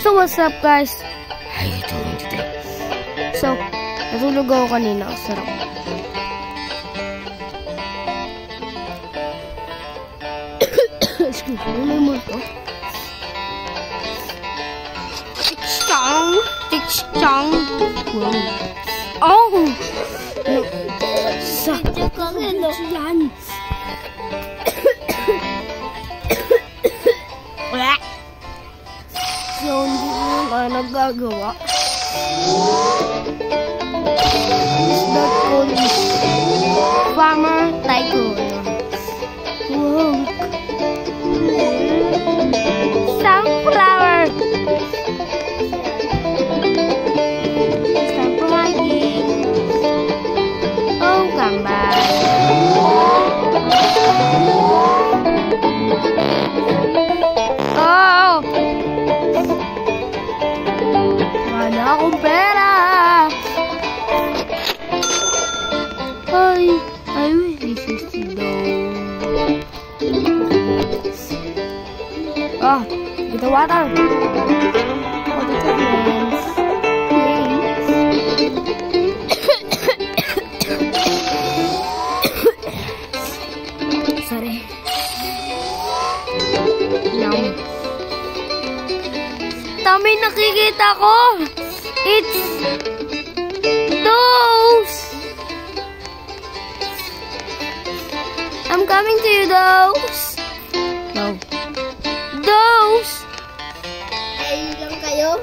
So what's up guys? Ay, tulong dito. So, natulog ako kanina. Sarap. Excuse me, may multo. Tik-chang! Tik-chang! Wow. Oh! Sakit yan. So, hindi ko na nagagawa. That called Farmer Tycoon. Wow. Sunflower. It's time for hiking. Oh, come back. Oh! Wala akong pera. I wish this is dough. Oh, get the water. Oh, the turbulence. Sorry. Yum. Tama nakikita ko. It's those. I'm coming to you, those. No. Those. Ayun lang kayo.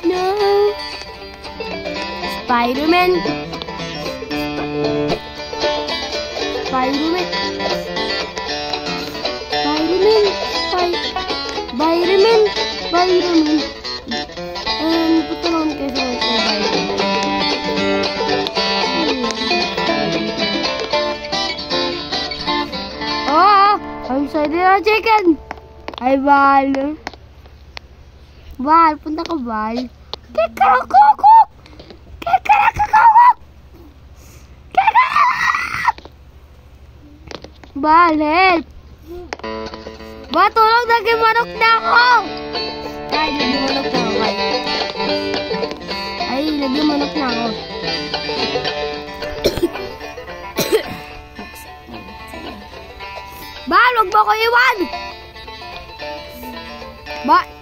No. Spider-Man. Spider-Man. Spider-Man. Spider-Man. Spider-Man. Punta naman kayo sa Spider-Man. Oh! I'm sorry na chicken! Ay, Val. Val, punta ka, Val. Kikarakukuk! Kikarakukuk! Kikarakukuk! Val, help! Val, tulog, naging manok na ako! Ay, naging manok na ako. Ay, naging manok na ako. Val, wag mo ko iwan!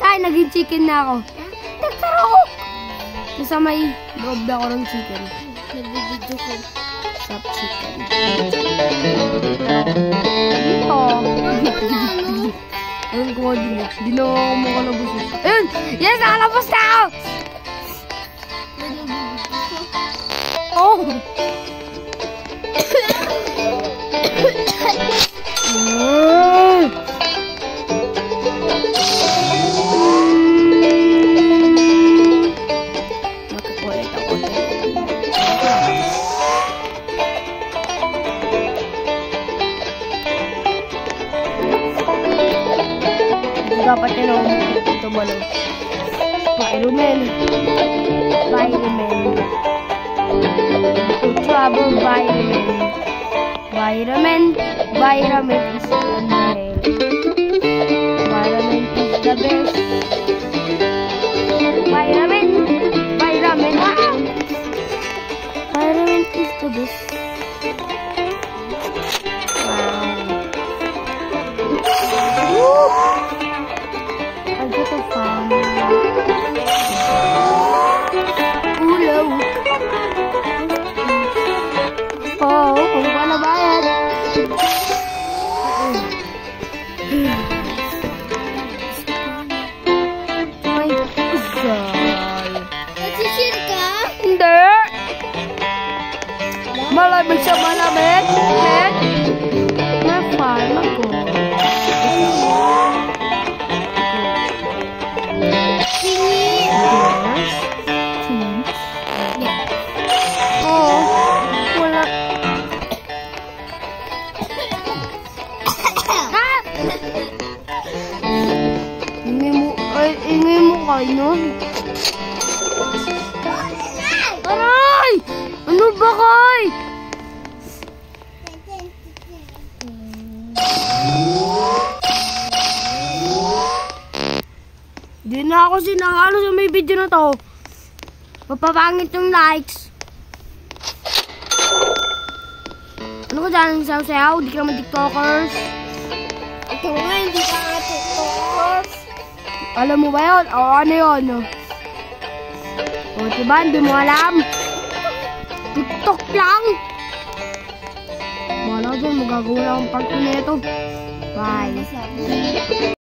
Kaya naging chicken na ako. Nagkarok! Sa may loob na ako ng chicken. Nagbibidyo ko. Stop chicken. Dito. Ayun ko din. Di na ako makalabos. Ayun! Yes! Nakalabos na ako! Oh! Dapat yun ako ito malo. Spider-Man. Spider-Man. To travel Spider-Man. Spider-Man. Spider-Man is the best. Spider-Man is the best. Spider-Man. Spider-Man. Wow! Spider-Man is the best. Wow. Woo! Ulo. Oh, kung ba na bayad? May usay. Nagsishare ka? Hindi. Malamig siya, malamig. May farm ako. Ingay mo kayo. Aray! Ano ba kay? na ako sinangalo sa may video na to. Papapangit yung likes. Ano ko dyan ang sayaw-sayaw? Di ka naman tiktokers. Ito nga, hindi ka nga tiktokers. Alam mo ba yun? O ano yun? O diba? Hindi mo alam. TikTok lang. Wala dyan. Magagawa lang ang part 2 nito. Bye. Sabi.